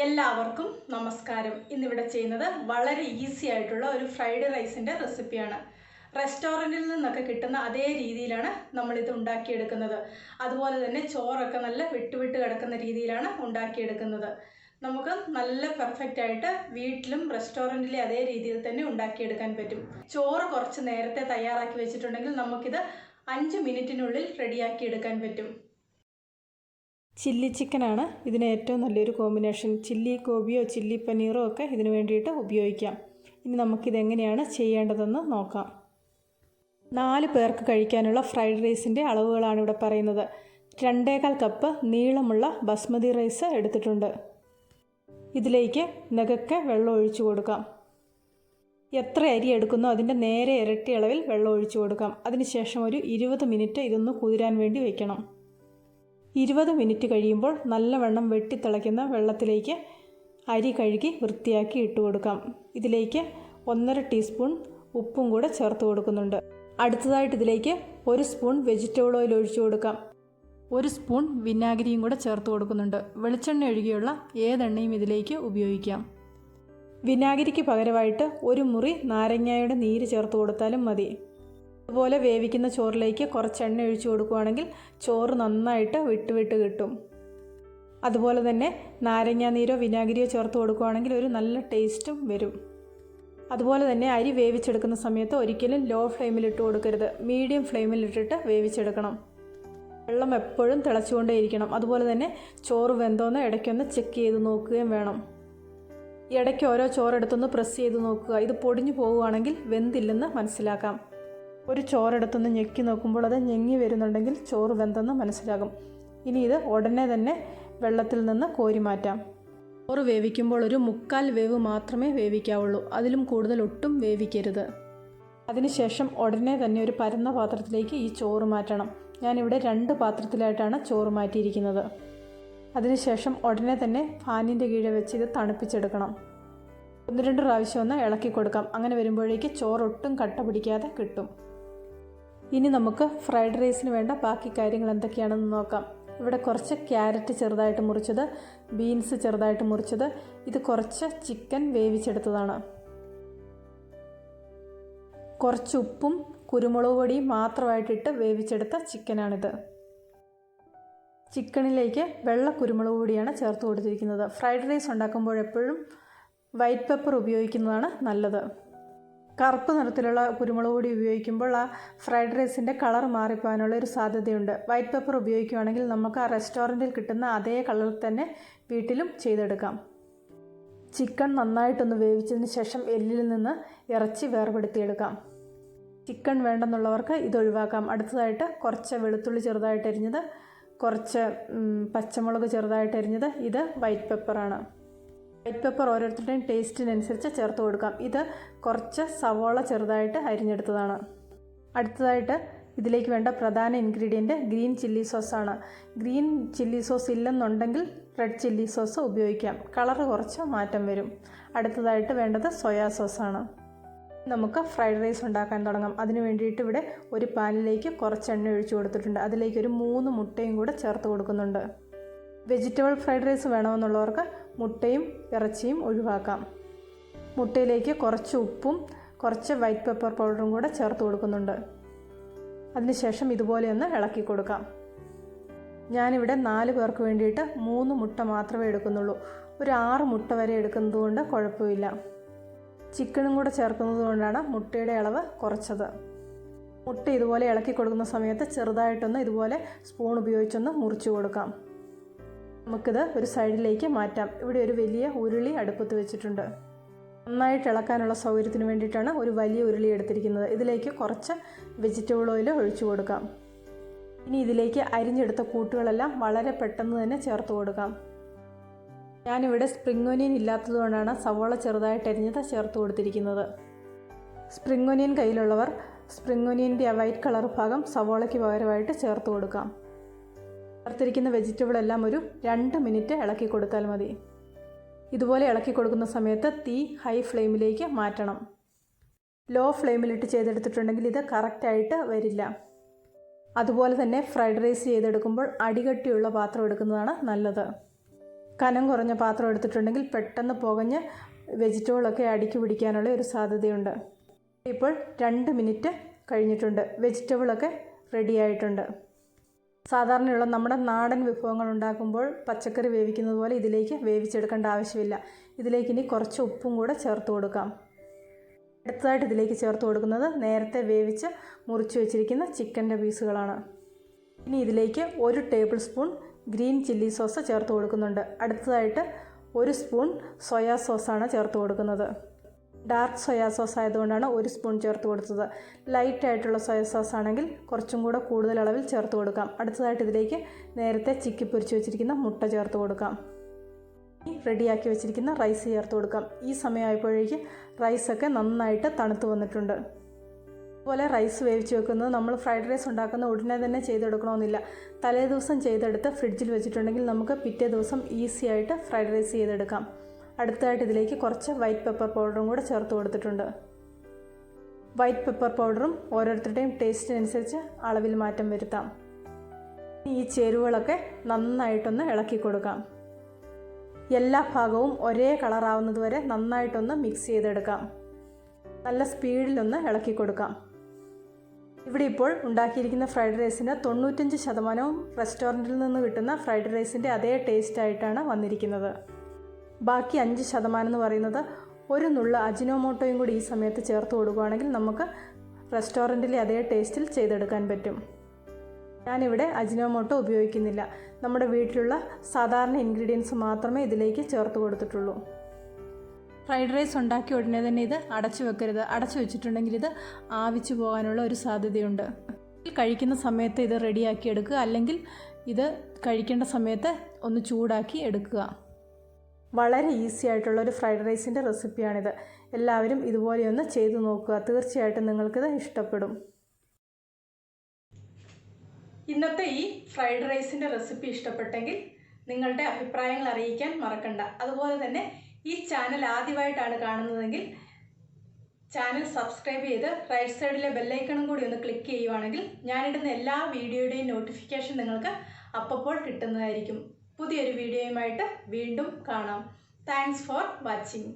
എല്ലാവർക്കും നമസ്കാരം. ഇന്നിവിടെ ചെയ്യുന്നത് വളരെ ഈസി ആയിട്ടുള്ള ഒരു ഫ്രൈഡ് റൈസിൻ്റെ റെസിപ്പിയാണ്. റെസ്റ്റോറൻറ്റിൽ നിന്നൊക്കെ കിട്ടുന്ന അതേ രീതിയിലാണ് നമ്മളിത് ഉണ്ടാക്കിയെടുക്കുന്നത്. അതുപോലെ തന്നെ ചോറൊക്കെ നല്ല വിട്ട് കിടക്കുന്ന രീതിയിലാണ് ഉണ്ടാക്കിയെടുക്കുന്നത്. നമുക്ക് നല്ല പെർഫെക്റ്റ് ആയിട്ട് വീട്ടിലും റെസ്റ്റോറൻറ്റിലെ അതേ രീതിയിൽ തന്നെ ഉണ്ടാക്കിയെടുക്കാൻ പറ്റും. ചോറ് കുറച്ച് നേരത്തെ തയ്യാറാക്കി വെച്ചിട്ടുണ്ടെങ്കിൽ നമുക്കിത് 5 മിനിറ്റിനുള്ളിൽ റെഡിയാക്കി എടുക്കാൻ പറ്റും. ചില്ലി ചിക്കനാണ് ഇതിന് ഏറ്റവും നല്ലൊരു കോമ്പിനേഷൻ. ചില്ലി ഗോപിയോ ചില്ലി പനീറോ ഒക്കെ ഇതിന് വേണ്ടിയിട്ട് ഉപയോഗിക്കാം. ഇനി നമുക്കിതെങ്ങനെയാണ് ചെയ്യേണ്ടതെന്ന് നോക്കാം. 4 പേർക്ക് കഴിക്കാനുള്ള ഫ്രൈഡ് റൈസിൻ്റെ അളവുകളാണ് ഇവിടെ പറയുന്നത്. 2.25 കപ്പ് നീളമുള്ള ബസ്മതി റൈസ് എടുത്തിട്ടുണ്ട്. ഇതിലേക്ക് നികക്കെ വെള്ളം ഒഴിച്ചു കൊടുക്കാം. എത്ര അരി എടുക്കുന്നോ അതിൻ്റെ നേരെ ഇരട്ടി അളവിൽ വെള്ളം ഒഴിച്ചു കൊടുക്കാം. അതിനുശേഷം ഒരു 20 മിനിറ്റ് ഇതൊന്ന് കുതിരാൻ വേണ്ടി വയ്ക്കണം. 20 മിനിറ്റ് കഴിയുമ്പോൾ നല്ലവണ്ണം വെട്ടിത്തിളയ്ക്കുന്ന വെള്ളത്തിലേക്ക് അരി കഴുകി വൃത്തിയാക്കി ഇട്ട് കൊടുക്കാം. ഇതിലേക്ക് 1.5 ടീസ്പൂൺ ഉപ്പും കൂടെ ചേർത്ത് കൊടുക്കുന്നുണ്ട്. അടുത്തതായിട്ട് ഇതിലേക്ക് 1 സ്പൂൺ വെജിറ്റബിൾ ഓയിൽ ഒഴിച്ചു കൊടുക്കാം. 1 സ്പൂൺ വിനാഗിരിയും കൂടെ ചേർത്ത് കൊടുക്കുന്നുണ്ട്. വെളിച്ചെണ്ണ ഒഴികെയുള്ള ഏതെണ്ണയും ഇതിലേക്ക് ഉപയോഗിക്കാം. വിനാഗിരിക്ക് പകരമായിട്ട് 1 മുറി നാരങ്ങയുടെ നീര് ചേർത്ത് കൊടുത്താലും മതി. അതുപോലെ വേവിക്കുന്ന ചോറിലേക്ക് കുറച്ച് എണ്ണ ഒഴിച്ചു കൊടുക്കുകയാണെങ്കിൽ ചോറ് നന്നായിട്ട് വിട്ട് കിട്ടും. അതുപോലെ തന്നെ നാരങ്ങാ നീരോ വിനാഗിരിയോ ചേർത്ത് കൊടുക്കുകയാണെങ്കിൽ ഒരു നല്ല ടേസ്റ്റും വരും. അതുപോലെ തന്നെ അരി വേവിച്ചെടുക്കുന്ന സമയത്ത് ഒരിക്കലും ലോ ഫ്ലെയിമിലിട്ട് കൊടുക്കരുത്. മീഡിയം ഫ്ലെയിമിലിട്ടിട്ട് വേവിച്ചെടുക്കണം. വെള്ളം എപ്പോഴും തിളച്ചുകൊണ്ടേയിരിക്കണം. അതുപോലെ തന്നെ ചോറ് വെന്തോന്ന് ഇടയ്ക്കൊന്ന് ചെക്ക് ചെയ്ത് നോക്കുകയും വേണം. ഇടയ്ക്ക് ഓരോ ചോറെടുത്തൊന്ന് പ്രസ് ചെയ്ത് നോക്കുക. ഇത് പൊടിഞ്ഞു പോവുകയാണെങ്കിൽ വെന്തില്ലെന്ന് മനസ്സിലാക്കാം. ഒരു ചോറെടുത്തൊന്ന് ഞെക്കി നോക്കുമ്പോൾ അത് ഞെങ്ങി വരുന്നുണ്ടെങ്കിൽ ചോറ് വെന്തെന്ന് മനസ്സിലാകും. ഇനി ഇത് ഉടനെ തന്നെ വെള്ളത്തിൽ നിന്ന് കോരി മാറ്റാം. ചോറ് വേവിക്കുമ്പോൾ ഒരു 3/4 വേവ് മാത്രമേ വേവിക്കാവുള്ളൂ. അതിലും കൂടുതൽ ഒട്ടും വേവിക്കരുത്. അതിനുശേഷം ഉടനെ തന്നെ ഒരു പരന്ന പാത്രത്തിലേക്ക് ഈ ചോറ് മാറ്റണം. ഞാനിവിടെ 2 പാത്രത്തിലായിട്ടാണ് ചോറ് മാറ്റിയിരിക്കുന്നത്. അതിനുശേഷം ഉടനെ തന്നെ ഫാനിൻ്റെ കീഴെ വെച്ച് ഇത് തണുപ്പിച്ചെടുക്കണം. 1-2 പ്രാവശ്യം ഒന്ന് ഇളക്കി കൊടുക്കാം. അങ്ങനെ വരുമ്പോഴേക്ക് ചോറൊട്ടും കട്ട പിടിക്കാതെ കിട്ടും. ഇനി നമുക്ക് ഫ്രൈഡ് റൈസിന് വേണ്ട ബാക്കി കാര്യങ്ങൾ എന്തൊക്കെയാണെന്ന് നോക്കാം. ഇവിടെ കുറച്ച് ക്യാരറ്റ് ചെറുതായിട്ട് മുറിച്ചത്, ബീൻസ് ചെറുതായിട്ട് മുറിച്ചത്, ഇത് കുറച്ച് ചിക്കൻ വേവിച്ചെടുത്തതാണ്. കുറച്ച് ഉപ്പും കുരുമുളക് പൊടിയും മാത്രമായിട്ടിട്ട് വേവിച്ചെടുത്ത ചിക്കനാണിത്. ചിക്കനിലേക്ക് വെള്ള കുരുമുളക് പൊടിയാണ് ചേർത്ത് കൊടുത്തിരിക്കുന്നത്. ഫ്രൈഡ് റൈസ് ഉണ്ടാക്കുമ്പോൾ എപ്പോഴും വൈറ്റ് പെപ്പർ ഉപയോഗിക്കുന്നതാണ് നല്ലത്. കറുപ്പ് നിറത്തിലുള്ള കുരുമുളക് പൊടി ഉപയോഗിക്കുമ്പോൾ ആ ഫ്രൈഡ് റൈസിൻ്റെ കളർ മാറിപ്പോകാനുള്ള ഒരു സാധ്യതയുണ്ട്. വൈറ്റ് പെപ്പർ ഉപയോഗിക്കുകയാണെങ്കിൽ നമുക്ക് ആ റെസ്റ്റോറൻറ്റിൽ കിട്ടുന്ന അതേ കളറിൽ തന്നെ വീട്ടിലും ചെയ്തെടുക്കാം. ചിക്കൻ നന്നായിട്ടൊന്ന് വേവിച്ചതിന് ശേഷം എല്ലിൽ നിന്ന് ഇറച്ചി വേർപെടുത്തിയെടുക്കാം. ചിക്കൻ വേണ്ടെന്നുള്ളവർക്ക് ഇത് ഒഴിവാക്കാം. അടുത്തതായിട്ട് കുറച്ച് വെളുത്തുള്ളി ചെറുതായിട്ട് അരിഞ്ഞത്, കുറച്ച് പച്ചമുളക് ചെറുതായിട്ട് അരിഞ്ഞത്, ഇത് വൈറ്റ് പെപ്പറാണ്. വൈറ്റ് പെപ്പർ ഓരോരുത്തരുടെയും ടേസ്റ്റിനനുസരിച്ച് ചേർത്ത് കൊടുക്കാം. ഇത് കുറച്ച് സവോള ചെറുതായിട്ട് അരിഞ്ഞെടുത്തതാണ്. അടുത്തതായിട്ട് ഇതിലേക്ക് വേണ്ട പ്രധാന ഇൻഗ്രീഡിയൻറ്റ് ഗ്രീൻ ചില്ലി സോസാണ്. ഗ്രീൻ ചില്ലി സോസ് ഇല്ലെന്നുണ്ടെങ്കിൽ റെഡ് ചില്ലി സോസ് ഉപയോഗിക്കാം. കളറ് കുറച്ച് മാറ്റം വരും. അടുത്തതായിട്ട് വേണ്ടത് സോയാ സോസാണ്. നമുക്ക് ഫ്രൈഡ് റൈസ് ഉണ്ടാക്കാൻ തുടങ്ങാം. അതിന് വേണ്ടിയിട്ട് ഇവിടെ ഒരു പാനിലേക്ക് കുറച്ച് എണ്ണ ഒഴിച്ചു കൊടുത്തിട്ടുണ്ട്. അതിലേക്ക് ഒരു 3 മുട്ടയും കൂടെ ചേർത്ത് കൊടുക്കുന്നുണ്ട്. വെജിറ്റബിൾ ഫ്രൈഡ് റൈസ് വേണമെന്നുള്ളവർക്ക് മുട്ടയും ഇറച്ചിയും ഒഴിവാക്കാം. മുട്ടയിലേക്ക് കുറച്ച് ഉപ്പും കുറച്ച് വൈറ്റ് പെപ്പർ പൗഡറും കൂടെ ചേർത്ത് കൊടുക്കുന്നുണ്ട്. അതിനുശേഷം ഇതുപോലെ ഒന്ന് ഇളക്കി കൊടുക്കാം. ഞാനിവിടെ 4 പേർക്ക് വേണ്ടിയിട്ട് 3 മുട്ട മാത്രമേ എടുക്കുന്നുള്ളൂ. ഒരു 6 മുട്ട വരെ എടുക്കുന്നത് കൊണ്ട് കുഴപ്പമില്ല. ചിക്കനും കൂടെ ചേർക്കുന്നത് കൊണ്ടാണ് മുട്ടയുടെ അളവ് കുറച്ചത്. മുട്ട ഇതുപോലെ ഇളക്കി കൊടുക്കുന്ന സമയത്ത് ചെറുതായിട്ടൊന്ന് ഇതുപോലെ സ്പൂൺ ഉപയോഗിച്ചൊന്ന് മുറിച്ച് കൊടുക്കാം. നമുക്കിത് ഒരു സൈഡിലേക്ക് മാറ്റാം. ഇവിടെ ഒരു വലിയ ഉരുളി അടുപ്പത്ത് വെച്ചിട്ടുണ്ട്. നന്നായിട്ട് ഇളക്കാനുള്ള സൗകര്യത്തിന് വേണ്ടിയിട്ടാണ് ഒരു വലിയ ഉരുളി എടുത്തിരിക്കുന്നത്. ഇതിലേക്ക് കുറച്ച് വെജിറ്റബിൾ ഓയിൽ ഒഴിച്ചു കൊടുക്കാം. ഇനി ഇതിലേക്ക് അരിഞ്ഞെടുത്ത കൂട്ടുകളെല്ലാം വളരെ പെട്ടെന്ന് തന്നെ ചേർത്ത് കൊടുക്കാം. ഞാനിവിടെ സ്പ്രിംഗ് ഒനിയൻ ഇല്ലാത്തതുകൊണ്ടാണ് സവോള ചെറുതായിട്ട് അരിഞ്ഞത് ചേർത്ത് കൊടുത്തിരിക്കുന്നത്. സ്പ്രിംഗ് ഒനിയൻ കയ്യിലുള്ളവർ സ്പ്രിംഗ് ഒനിയൻ്റെ ആ വൈറ്റ് കളർ ഭാഗം സവോളയ്ക്ക് പകരമായിട്ട് ചേർത്ത് കൊടുക്കാം. ചേർത്തിരിക്കുന്ന വെജിറ്റബിൾ എല്ലാം ഒരു 2 മിനിറ്റ് ഇളക്കി കൊടുത്താൽ മതി. ഇതുപോലെ ഇളക്കി കൊടുക്കുന്ന സമയത്ത് തീ ഹൈ ഫ്ലെയിമിലേക്ക് മാറ്റണം. ലോ ഫ്ലെയിമിലിട്ട് ചെയ്തെടുത്തിട്ടുണ്ടെങ്കിൽ ഇത് കറക്റ്റായിട്ട് വരില്ല. അതുപോലെ തന്നെ ഫ്രൈഡ് റൈസ് ചെയ്തെടുക്കുമ്പോൾ അടികട്ടിയുള്ള പാത്രം എടുക്കുന്നതാണ് നല്ലത്. കനം കുറഞ്ഞ പാത്രം എടുത്തിട്ടുണ്ടെങ്കിൽ പെട്ടെന്ന് പുകഞ്ഞ് വെജിറ്റബിളൊക്കെ അടുക്കി പിടിക്കാനുള്ള ഒരു സാധ്യതയുണ്ട്. ഇപ്പോൾ 2 മിനിറ്റ് കഴിഞ്ഞിട്ടുണ്ട്. വെജിറ്റബിളൊക്കെ റെഡി ആയിട്ടുണ്ട്. സാധാരണയുള്ള നമ്മുടെ നാടൻ വിഭവങ്ങൾ ഉണ്ടാക്കുമ്പോൾ പച്ചക്കറി വേവിക്കുന്നത് പോലെ ഇതിലേക്ക് വേവിച്ചെടുക്കേണ്ട ആവശ്യമില്ല. ഇതിലേക്ക് ഇനി കുറച്ച് ഉപ്പും കൂടെ ചേർത്ത് കൊടുക്കാം. അടുത്തതായിട്ട് ഇതിലേക്ക് ചേർത്ത് കൊടുക്കുന്നത് നേരത്തെ വേവിച്ച് മുറിച്ച് വെച്ചിരിക്കുന്ന ചിക്കൻ്റെ പീസുകളാണ്. ഇനി ഇതിലേക്ക് 1 table spoon green chilli sauce ചേർത്ത് കൊടുക്കുന്നുണ്ട്. അടുത്തതായിട്ട് 1 സ്പൂൺ സോയാ സോസാണ് ചേർത്ത് കൊടുക്കുന്നത്. ഡാർക്ക് സോയാ സോസ് ആയതുകൊണ്ടാണ് 1 സ്പൂൺ ചേർത്ത് കൊടുത്തത്. ലൈറ്റായിട്ടുള്ള സോയാ സോസ് ആണെങ്കിൽ കുറച്ചും കൂടെ കൂടുതൽ അളവിൽ ചേർത്ത് കൊടുക്കാം. അടുത്തതായിട്ട് ഇതിലേക്ക് നേരത്തെ ചിക്കി പൊരിച്ച് വെച്ചിരിക്കുന്ന മുട്ട ചേർത്ത് കൊടുക്കാം. റെഡിയാക്കി വെച്ചിരിക്കുന്ന റൈസ് ചേർത്ത് കൊടുക്കാം. ഈ സമയമായപ്പോഴേക്ക് റൈസൊക്കെ നന്നായിട്ട് തണുത്ത് വന്നിട്ടുണ്ട്. അതുപോലെ റൈസ് വേവിച്ച് വെക്കുന്നത് നമ്മൾ ഫ്രൈഡ് റൈസ് ഉണ്ടാക്കുന്ന ഉടനെ തന്നെ ചെയ്തെടുക്കണമെന്നില്ല. തലേ ദിവസം ചെയ്തെടുത്ത് ഫ്രിഡ്ജിൽ വെച്ചിട്ടുണ്ടെങ്കിൽ നമുക്ക് പിറ്റേ ദിവസം ഈസി ആയിട്ട് ഫ്രൈഡ് റൈസ് ചെയ്തെടുക്കാം. അടുത്തതായിട്ട് ഇതിലേക്ക് കുറച്ച് വൈറ്റ് പെപ്പർ പൗഡറും കൂടെ ചേർത്ത് കൊടുത്തിട്ടുണ്ട്. വൈറ്റ് പെപ്പർ പൗഡറും ഓരോരുത്തരുടെയും ടേസ്റ്റിനനുസരിച്ച് അളവിൽ മാറ്റം വരുത്താം. ഈ ചേരുവകളൊക്കെ നന്നായിട്ടൊന്ന് ഇളക്കി കൊടുക്കാം. എല്ലാ ഭാഗവും ഒരേ കളറാവുന്നത് വരെ നന്നായിട്ടൊന്ന് മിക്സ് ചെയ്തെടുക്കാം. നല്ല സ്പീഡിലൊന്ന് ഇളക്കി കൊടുക്കാം. ഇവിടെ ഇപ്പോൾ ഉണ്ടാക്കിയിരിക്കുന്ന ഫ്രൈഡ് റൈസിന് 95% റെസ്റ്റോറൻറ്റിൽ നിന്ന് കിട്ടുന്ന ഫ്രൈഡ് റൈസിൻ്റെ അതേ ടേസ്റ്റായിട്ടാണ് വന്നിരിക്കുന്നത്. ബാക്കി 5% എന്ന് പറയുന്നത് ഒരു നുള്ള അജിനോമോട്ടോയും കൂടി ഈ സമയത്ത് ചേർത്ത് കൊടുക്കുകയാണെങ്കിൽ നമുക്ക് റെസ്റ്റോറൻറ്റിലെ അതേ ടേസ്റ്റിൽ ചെയ്തെടുക്കാൻ പറ്റും. ഞാനിവിടെ അജിനോമോട്ടോ ഉപയോഗിക്കുന്നില്ല. നമ്മുടെ വീട്ടിലുള്ള സാധാരണ ഇൻഗ്രീഡിയൻസ് മാത്രമേ ഇതിലേക്ക് ചേർത്ത് കൊടുത്തിട്ടുള്ളൂ. ഫ്രൈഡ് റൈസ് ഉണ്ടാക്കിയ ഉടനെ തന്നെ ഇത് അടച്ചു വെക്കരുത്. അടച്ചു വെച്ചിട്ടുണ്ടെങ്കിൽ ഇത് ആവിച്ചു പോകാനുള്ള ഒരു സാധ്യതയുണ്ട്. കഴിക്കുന്ന സമയത്ത് ഇത് റെഡിയാക്കി എടുക്കുക, അല്ലെങ്കിൽ ഇത് കഴിക്കേണ്ട സമയത്ത് ഒന്ന് ചൂടാക്കി എടുക്കുക. വളരെ ഈസി ആയിട്ടുള്ള ഒരു ഫ്രൈഡ് റൈസിൻ്റെ റെസിപ്പിയാണിത്. എല്ലാവരും ഇതുപോലെയൊന്ന് ചെയ്തു നോക്കുക. തീർച്ചയായിട്ടും നിങ്ങൾക്കിത് ഇഷ്ടപ്പെടും. ഇന്നത്തെ ഈ ഫ്രൈഡ് റൈസിൻ്റെ റെസിപ്പി ഇഷ്ടപ്പെട്ടെങ്കിൽ നിങ്ങളുടെ അഭിപ്രായങ്ങൾ അറിയിക്കാൻ മറക്കണ്ട. അതുപോലെ തന്നെ ഈ ചാനൽ ആദ്യമായിട്ടാണ് കാണുന്നതെങ്കിൽ ചാനൽ സബ്സ്ക്രൈബ് ചെയ്ത് റൈറ്റ് സൈഡിലെ ബെല്ലൈക്കണും കൂടി ഒന്ന് ക്ലിക്ക് ചെയ്യുവാണെങ്കിൽ ഞാനിടുന്ന എല്ലാ വീഡിയോയുടെയും നോട്ടിഫിക്കേഷൻ നിങ്ങൾക്ക് അപ്പോൾ കിട്ടുന്നതായിരിക്കും. പുതിയൊരു വീഡിയോയുമായിട്ട് വീണ്ടും കാണാം. Thanks for watching.